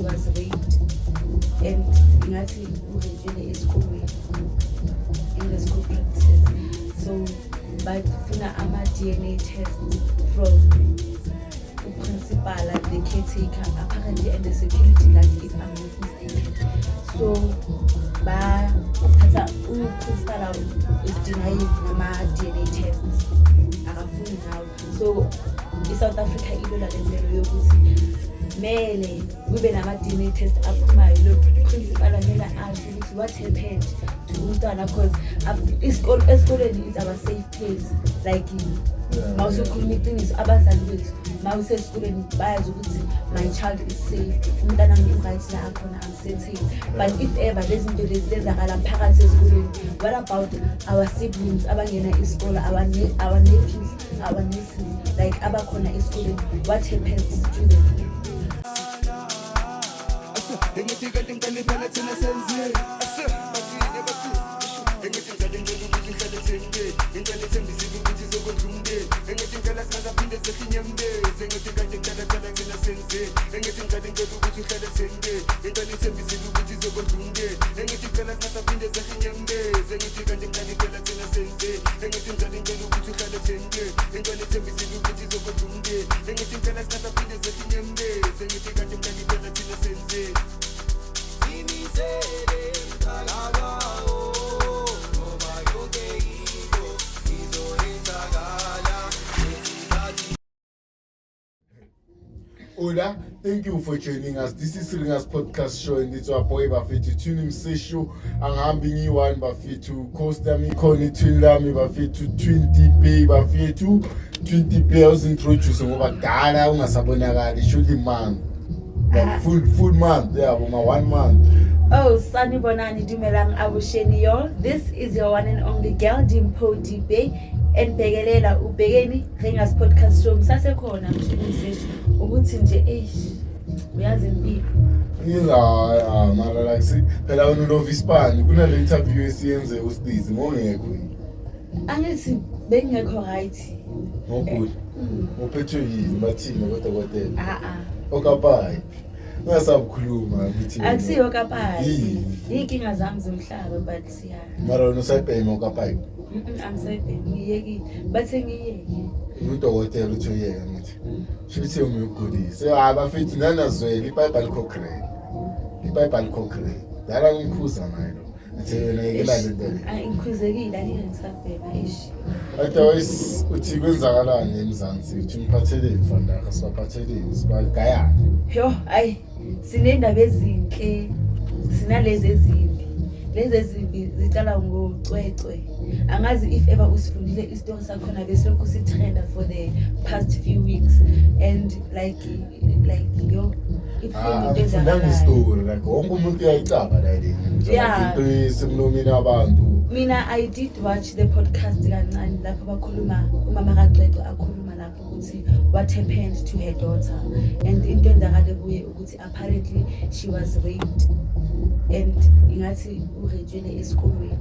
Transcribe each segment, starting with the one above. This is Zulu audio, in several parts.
was raped and ngathi urejele esikolweni in the school practices. So bafuna ama-DNA tests from principal, the caretaker, apparently, and the security guard, if I'm not mistaken. So principal is denying ama-DNA tests. Akafuni now. So South Africa ilola lendlela yokuthi mele kube nama-DNA test aphumayo. Lo principal amele asho ukuthi what happened to umntwana, because esikoleni is our safe place. Like mawusukhuluma iqiniso abazali bethu mawusesikoleni bayazi ukuthi my child is safe, umntwana ngi-right la akhona I'm-setting. But if ever lezi zinto lezi zenzakala phakathi esikoleni, what about our siblings abangena isikole, our nephews, our nieces, like abakhona esikoleni, what happens to them? Ola, thank you for joining us. This is Ringa's podcast show, and it's our boy Bafetu Tunim Session. Angambi ngiwani Bafetu Costa Mikoni Twinlami Bafetu 20 pay Bafetu 20 players introduce ngoba dala ungasabonakala shooting man. Full month, yeah, 1 month. Oh, sanibonani dumelang abusheni y'all. This is your one and only girl Dimpo Dibe. And Begelela ubhekeni Ringa's podcast show msasekhona mthini ukuthi nje uyazi impilo mara like see phela wena unovispani kunale interview esiyenze uStizi ngongekho angithi bengekho right ngokuthi uphethwe yini bathini kodwa okapayi ngasabukhuluma ukuthi akusiyo okapayi inkinga zami zomhlaba but siya mara unosayibhema okapayi I'm ngiyeki bathe ngiyeki udokotela uthi uyeke ngithi shithi umugulisi abafethi nanazwela iBible Cochrane dala ngikhuza nayo athi yena yelana into ngikhuzekile angisabhema ishi otherwise uthi kwenzakalani eMzansi uthi ngiphatheleni mfana sibaphatheleni sibagaya yo ayi sinendaba ezinhle sinalezi ezimbi lezi ezimbi ziqala ngocwecwe angazi if ever usifundile istory sakhona besilokhu sitrenda for the past few weeks and like yo ifundile story like wonke umuntu uyayicaba la le into esimnomini abantu. Mina I did watch the podcast kancane lapho bakhuluma umama kaXexwe akhuluma lapho ukuthi what happened to her daughter and into endakade kuye ukuthi apparently she was raped and ingathi urejele esikolweni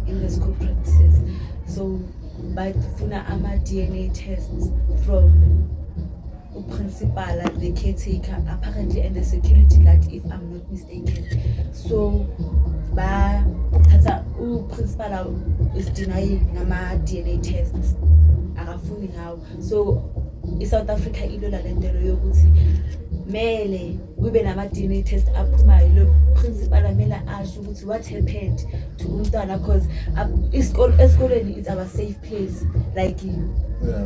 in the school practices. So bafuna ama-DNA tests from principal, the caretaker, apparently, and the security guard, if I'm not mistaken. So principal is denying ama-DNA tests. Akafuni ngawo. So South Africa ilola lendlela yokuthi mele kube nama-DNA test aphumayo. Lo principal amele asho ukuthi what happened to umntwana, because esikoleni is our safe place. Like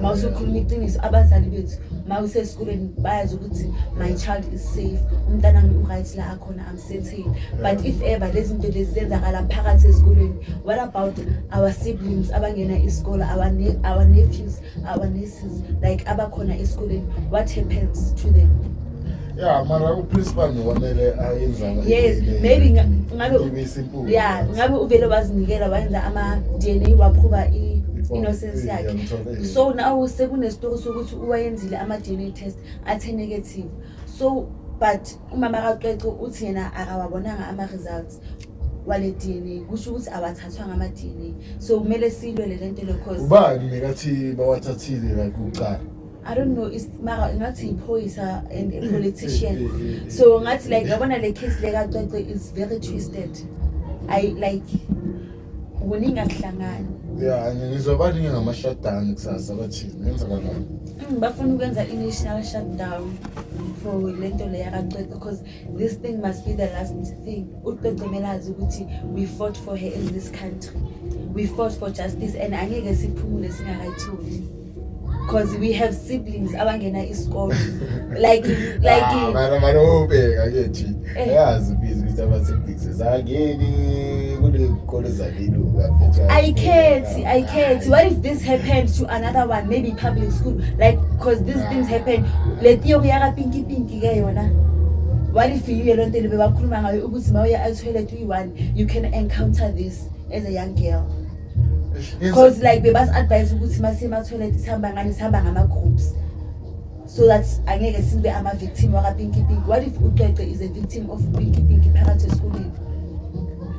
mawusukhuluma iqiniso abazali bethu mawusesikoleni bayazi ukuthi my child is safe, umntwana ngi-right la akhona I'm-setting. But if ever lezi zinto lezi zenzakala phakathi esikoleni, what about our siblings abangena isikole, our nephews, our nieces, like abakhona esikoleni, what happens to them? Yeah, mara uprincipal ngiwamele ayenza. Yes, maybe ngabe uvele wazinikela wayenza ama-DNA waphuba innocence yakhe. So now sekunesitory sokuthi uwayenzile ama-DNA test athe negative. So but umama kaXexwe uthi yena akawabonanga ama-results wale DNA, kusho ukuthi awathathwanga ama-DNA. So kumele silwe le nto le cause ubani nekathi bawathathile like uqala I don't know, it's ngathi iphoyisa and a politician. So ngathi like yabona le case le kaCwecwe is very twisted. I like kuningi akuhlangani. Yeah, ngizobani ngama-shutdown kusasa bathini ngenza kanjani? Bafuna ukwenza i-national shutdown for lento le yakaCwecwe because this thing must be the last thing. uCwecwe melazi ukuthi we fought for her in this country. We fought for justice and angeke siphumule singakayitholi. Because we have siblings abangena isikolo like mara ubeka kethi yazi busy ukuthi abasiblings zakini kunekolo zakini I can't. What if this happened to another one, maybe public school, like because these things happen. Let you yaka pinky ke yona. What if you don't tell me bakhuluma ngayo ukuthi mawuya athola u1 you can encounter this as a young girl. Because like bebas advise ukuthi masema toilet sihamba ngama groups so that angeke sibe ama victim waka pinky. What if uCwecwe is a victim of pinky phakathi esikoleni?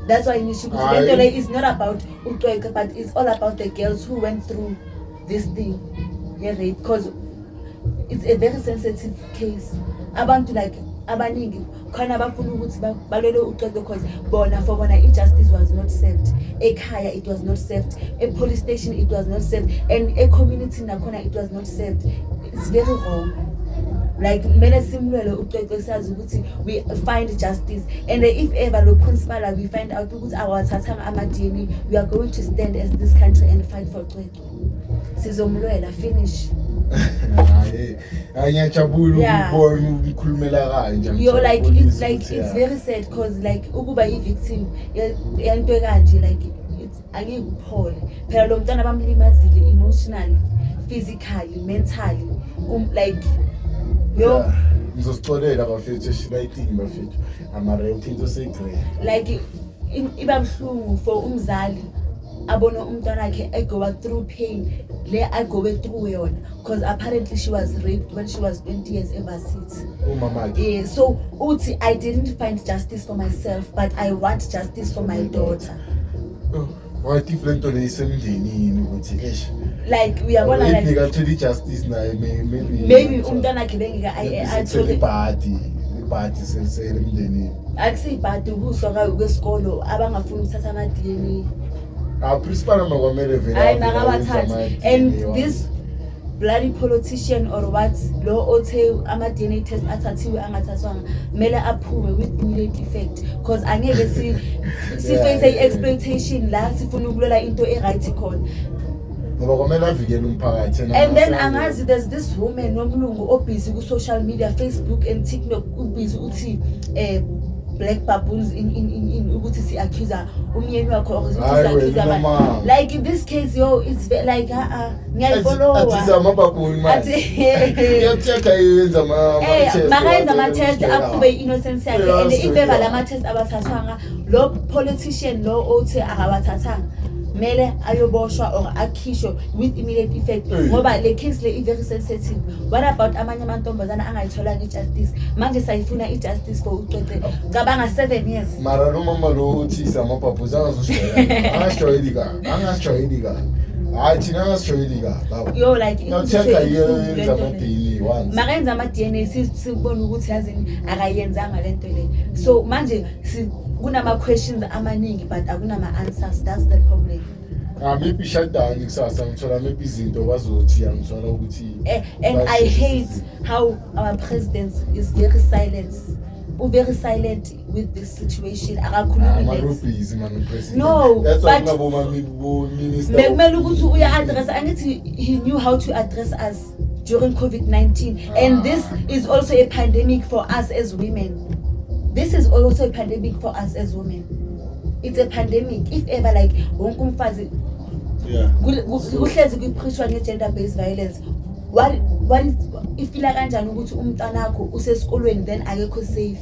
That's why initially it's not about uCwecwe but it's all about the girls who went through this thing. Yeah, right? Because it's a very sensitive case. Abantu like abaningi khona bafuna ukuthi balwele uCwecwe because for bona injustice was not served. Ekhaya it was not served. A police station it was not served. And a community nakhona it was not served. It's very wrong. Like mele simulele uCwecwe sazi ukuthi we find justice and if ever lo principal we find out ukuthi awathathanga ama-DNA we are going to stand as this country and fight for Cwecwe. Sizomlwela finish. Ngiyajabula ukubona ukukhulumela kanje. You're like it's very sad because like ukuba i-victim yanto kanje like it's angeke uphole. Phela lo mntwana bamlimazile emotionally, physically, mentally. Like yo ngizosicolela bafethu eshilighting bafethu amare uthinto secret. Like iba buhlungu for umzali abona umntwana wakhe go through pain le I go through yona because apparently she was raped when she was 20 years ever since. Yeah, so uthi I didn't find justice for myself but I want justice for my daughter. What if lento le isemndenini ukuthi eish like we are gonna like nika to justice naye maybe umntwana wakhe bengika athole ibhadi semndenini akusibhadi kuswa kwesikolo abangafuni ukuthatha ama-DNA. Principal makwamele vele and this bloody politician or what lo othe ama-DNA test athathiwe angathathwanga mele aphume with immediate effect because angeke siface i-exploitation la sifuna ukulwela into e-right khona ngoba kwamele avikele umphakathi. And then angazi there's this woman nomlungu obusy ku-social media Facebook and TikTok ubusy uthi black baboons in ukuthi si-accuse umyeni wakho or si-accuse like in this case yo it's like ngiyayfollowa makayenza ama-test aphume i-innocence yakhe and if eva lama-test abathathwanga lo politician lo othi akawathathanga mele ayoboshwa or akhishwe with immediate effect ngoba le case le very sensitive. What about amanye amantombazana angayitholanga i-justice manje sayifuna i-justice for uCwecwe cabanga 7 years mara lo mama lo uthi samapaphuza angazijwayelika hayi thina angazijwayelika yo like makayenza ama-DNA sibona ukuthi yazini akayenzanga lento le so manje kunama-questions amaningi but akunama-answers. That's the problem. Maybe shutdown kusasa ngithola maybe izinto bazothi angithola ukuthi and I hate how our president is very silent with this situation. No, but bekumele ukuthi uya-address angithi he knew how to address us during COVID-19 and this is also a pandemic for us as women. This is also a pandemic for us as women. It's a pandemic. If ever like wonke umfazi kuhlezi kupreachwa nge-gender based violence, what is ifila kanjani ukuthi umntwana wakho usesikolweni then akekho safe?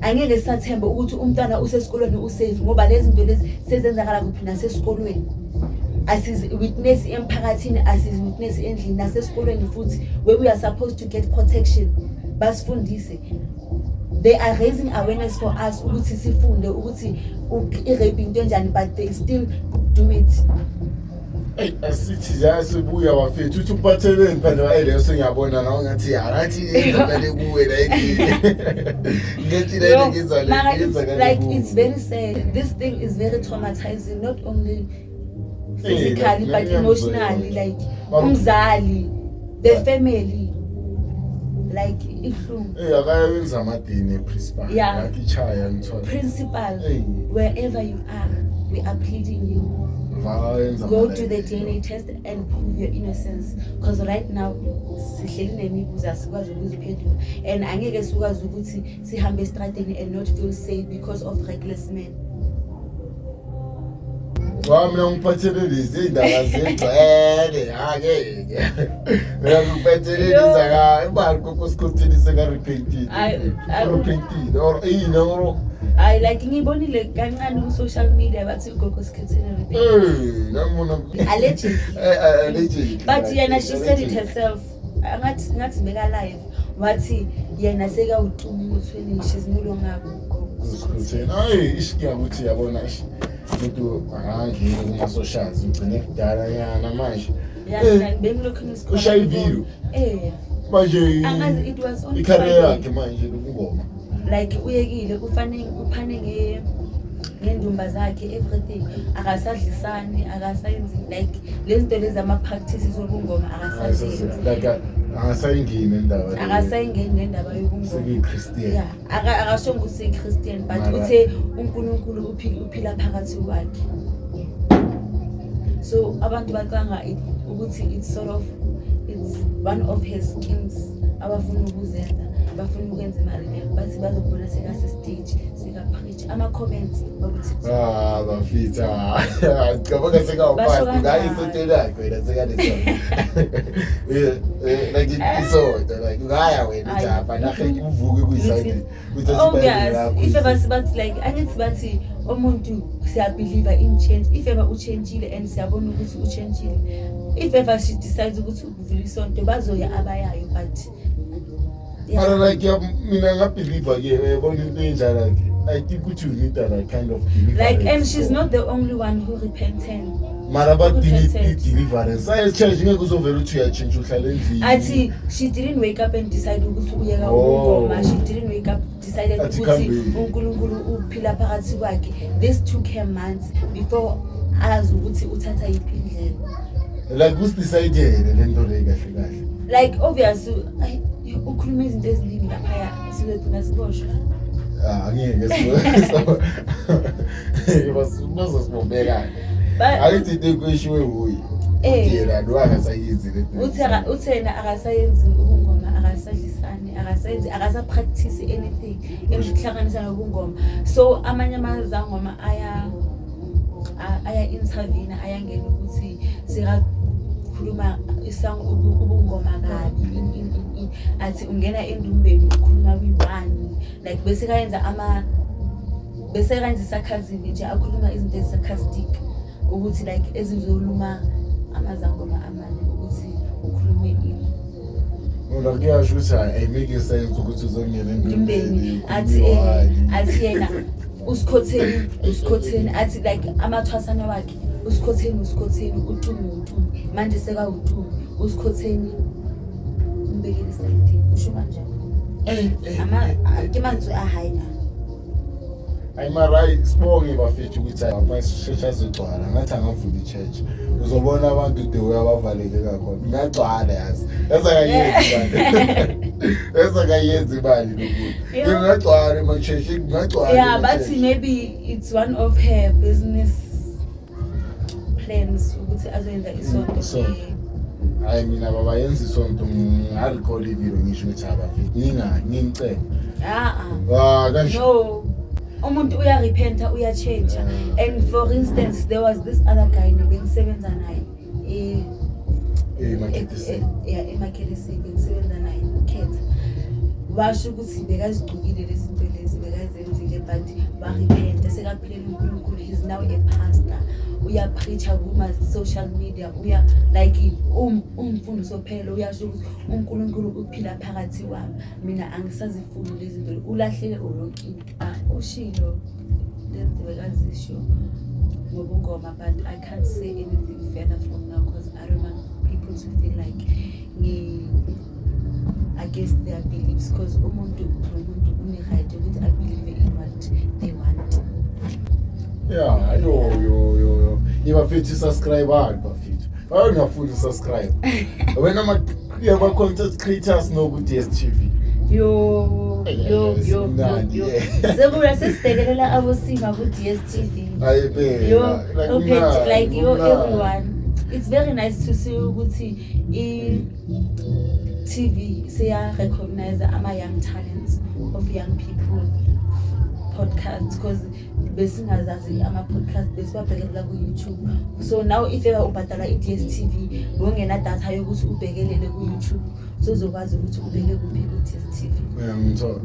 Angeke sathemba ukuthi umntwana usesikolweni usafe ngoba lezi zinto lezi sezenzakala kuphi nasesikolweni. Asizi-witness emphakathini, asizi-witness endlini nasesikolweni futhi where we are supposed to get protection. Basifundise. They are raising awareness for us ukuthi sifunde ukuthi i-rape into enjani but they still do it. Hey, asithi yasibuya bafethu uthi uphatheleni phela leyo sengiyabona nawe ngathi akathi izakale kuwe la endini. Ngethi la ngizale like it's very sad. This thing is very traumatizing, not only physically but emotionally. Like umzali, the family, like ihlungu. Akayenza amadini principal. Yeah. Akichaya ngithola. Principal, wherever you are, we are pleading you. Go to the DNA test and prove your innocence. Because right now, sihleli nemibuzo asikwazi ukuziphendula, and angeke sikwazi ukuthi sihambe estradeni and not feel safe because of reckless men. Mina ngiphathele lezi indaba zegcwele ngeke. Mina ngiphathele lezaka imali kokusikhothini seka repented. Repented or no. I like ngibonile kancane ku social media bathi ugogo sikhethene repented. Ngibona Allegedly. But yena she said it herself. Ngathi beka live wathi yena seka ucuma umuthweni, she's no longer sikhethene. Ishiya ukuthi yabona umuntu angangeni kuma socials ugcine kudala yana manje. Yeah, bengilokhu ngisikho. Ushaya video. Manje angazi it was on career yakhe manje lokungoma. Like uyekile uphane ngendumba zakhe everything akasadlisani akasayenzi like lezinto lezi ama practices obungoma akasayenzi like akasayingene indaba akasayingene nendaba yobungoma seki Christian. Yeah akashonga ukuthi Christian but uthe uNkulunkulu uphila phakathi kwakhe. So abantu bacanga ukuthi it's sort of it's one of his schemes abafuna ukuzenza, bafuna ukwenza imali bathi bazobona sekase stage seka preach ama comments bakuthi bafita ngicabanga sekawapasi ngayi sotela kwena sekalesa like isoda like ngaya wena japha nahle uvuke kuyiside ukuthi if ever sibathi like angithi bathi umuntu siyabelieve in change, if ever uchangeile and siyabona ukuthi uchangeile, if ever she decides ukuthi ukuvula isonto bazoya abayayo but yeah. Like mina ngabelieve ke yabona into enjalo ke I think ukuthi you need that kind of deliverance. Like and she's not the only one who repented. Mara but deliverance I church ngeke uzovela uthi uyachange uhlala endlini. Athi she didn't wake up and decide ukuthi uyeka ukungoma, she didn't wake up decided ukuthi uNkulunkulu uphila phakathi kwakhe. This took her months before azi ukuthi uthatha yiphi indlela. Like who's decided lento le kahle kahle. Like obviously ukhuluma izinto eziningi lapha sizothina siboshwe. Angeke sibo. Bazosibobeka. Ayithi tekwishiwe huyi. Yena lo akasayenzi lento. Uthena akasayenzi ubungoma, akasadlisani, akasayenzi, akasapractice anything emhlanganisa nobungoma. So amanye amazangoma aya intervene ayangena ukuthi sikakhuluma isang ubungoma kabi athi ungena endumbeni ukhuluma kwi-1 like bese kayenza bese kanzi sarcasm nje akhuluma izinto sarcastic ukuthi like ezizoluma amazangoma amane ukuthi ukhulume ini. Mina ngiyasho ukuthi I make sense ukuthi uzongena endumbeni athi yena usikhotheni athi like amathwasana wakhe usikhotheni utumu manje seka utumu usikhotheni umbekele side usho kanjani kemanzi ahayina ayimara sibonge bafethu ukuthi amasisha azogcwala ngathi angavula ichurch uzobona abantu the way abavaleke kakhulu ngagcwala yazi kayenzi imali lokhu ngagcwala ema-church ngagcwala. Yeah but maybe it's one of her business plans ukuthi azoyenza isonto. Hayi mina baba yenza isonto ngarecall ivideo ngisho ukuthi abafethu ngingicela kanje no umuntu uyarepenta uyachange and for instance there was this other guy bengisebenza naye emakhelisi bengisebenza naye ukhetha washo ukuthi bekazigcukile lezi zinto lezi bekazenzile but warepenta sekaphilela uNkulunkulu. He's now a pastor, uyapreacha kuma social media, uya like umfundiso phela uyasho ukuthi uNkulunkulu uphila phakathi kwami, mina angisazifuni lezi zinto, ulahlele yonke into ushilo lezi bekazisho. ngobungoma, but I can't say anything further from now because I don't want people to feel like against their beliefs, because umuntu une-right ukuthi I believe in what they want. Yeah, yo. Bafethu subscribe hard bafethu. Bayangafuni subscribe. Wena ama-content creators no-DSTV. Yo. Sekula sesibhekelela abosima ku-DSTV. Yo, okay, like yo everyone. It's very nice to see ukuthi TV recognize ama-young talents of young people podcasts, because besingazazi ama-podcast besibabhekelela ku-YouTube. So now if ever ubhadala i-DSTV bongena data yokuthi ubhekelele ku-YouTube, so uzokwazi ukuthi ubheke kuphi ku-DSTV. Ngiyamthola.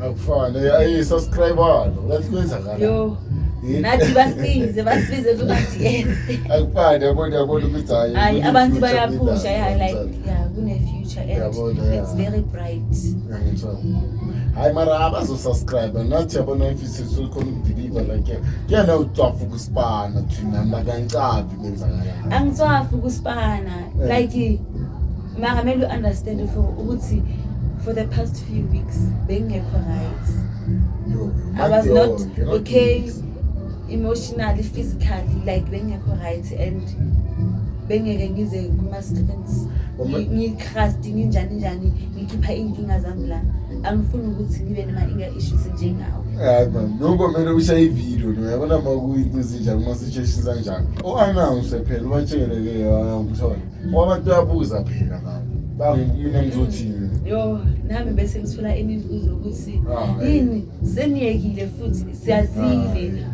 Akufane, subscribe halo. Lathi Yo. Nathi basibize kuma-DS. Akufane, yabona ukuthi hayi abantu bayaphusha, like kune-future and it's very bright. Hayi mara abazosubscribe nathi yabona if sikhona ukudeliver like kuyena ucwafu kusipana thina makancabi kwenzakala. Angicwafu kusipana like mara kumele understand ukuthi for the past few weeks bengekho right. I was not okay emotionally, physically, like bengekho right, and bengeke ngize kuma-screens ngi-crust nginjani ngikhipha iy'nkinga zami la. Angifuni ukuthi ngibe nama-issues njengawo. Hayi man, noko kumele ushaye ividiyo uyabona makuyinto zinjani kuma-situations anjani. O-announce phela ubatshele-ke ngithola abantu bayabuza phela ngabo mina ngizothini. Yo, nami bese ngithola imibuzo ukuthi yini seniyekile futhi siyazile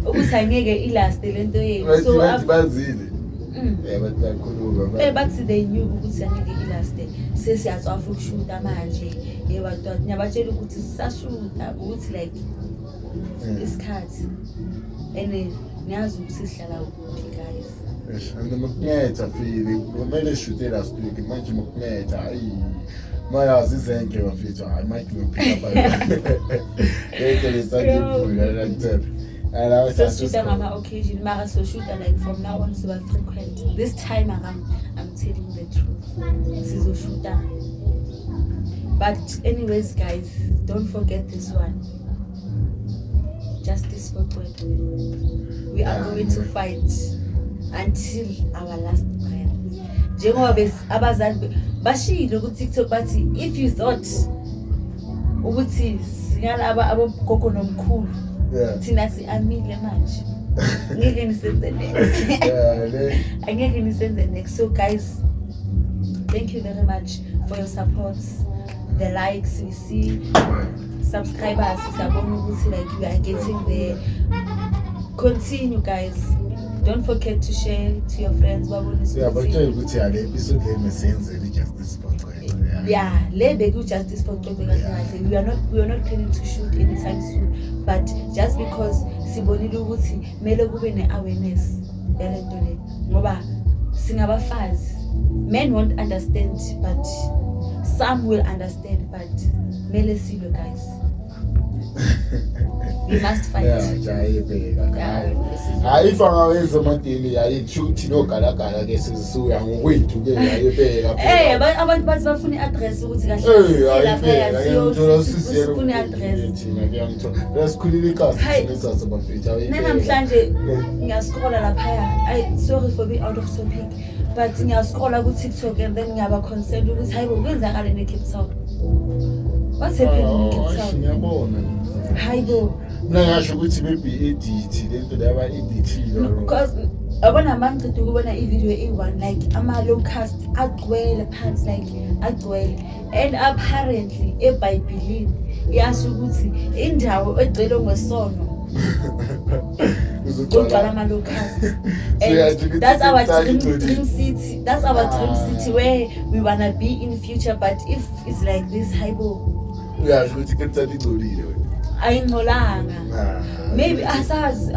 ukuthi angeke ilaste lento yethu. So bazile. Bathi bayakhuluma. Bathi they knew ukuthi angeke ilaste. Sesiyacwafa ukushuta manje. Yebatwa nyabatshela ukuthi sisashuta ukuthi like isikhathi. And niyazi ukuthi sihlala kuphi guys. And makunetha file kumele shoot last week manje makunetha hayi mayazi izenke bafethu hayi manje ngiphila ngeke lesakuvula la tap ala sashuta ngama-occasion mara so shoot like from now on so frequent. This time I'm telling the truth, sizoshuta. But anyways guys, don't forget this one, justice for Kwetwe. We are going to fight until our last breath. Njengoba abazali bashilo ku TikTok bathi if you thought ukuthi singalaba abogogo nomkhulu thina siamile manje ngeke nisenze next. Angeke nisenze next. So guys, thank you very much for your support, the likes we see, subscribers sabona ukuthi like we are getting there. Continue guys. Don't forget to share to your friends. Yeah, but you could say the episode le justice for Kwetwe. Yeah, le justice for Kwetwe. We are not planning to shoot anytime soon, but just because sibonile ukuthi mele kube ne-awareness yalento le ngoba singabafazi. Men won't understand, but some will understand, but mele silwe guys. We must fight. Hayi fangawenza amadini yayithi nogalagala ke sizisuya ngokwethu ke yayibheka. Abantu bathi bafuna i-address ukuthi kahle lapha siyofuna i-address. Thina kuyangithola. Lesikhulile ikasi nesasa bafethu. Namhlanje ngiyascrolla lapha. Sorry for being out of topic, but ngiyascrolla ku TikTok and then ngiyaba concerned ukuthi hayibo kwenzakala ne-Cape Town. What's happening in Cape Town? Ngiyabona. Hayibo. Mina ngasho ukuthi maybe edit lento laba editile. Because abona manje ukubona ivideo e1 like ama-locust agcwele phansi like agcwele, and apparently eBhayibhelini iyasho ukuthi indawo egcwele ngesono kugcwala ama-locust. And that's our dream city. That's our dream city where we wanna be in the future. But if it's like this, hayibo. Yeah, ukuthi keptani igolile wena. Ayingolanga. Maybe asazi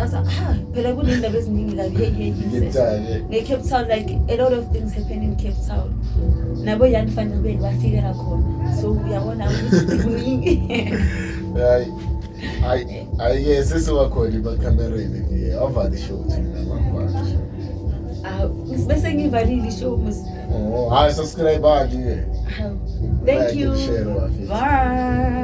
phela kunendaba eziningi la nge-Cape Town, like a lot of things happen in Cape Town. Nabo yani fanele bafike la khona. So uyabona ukuthi kuningi. Hayi Ayike sesiwakhona bakamereni nje avala ishow thina manje. Bese ngivalile ishow mus. Oh, hayi subscribe ke. Thank you. Share bafethu. Bye.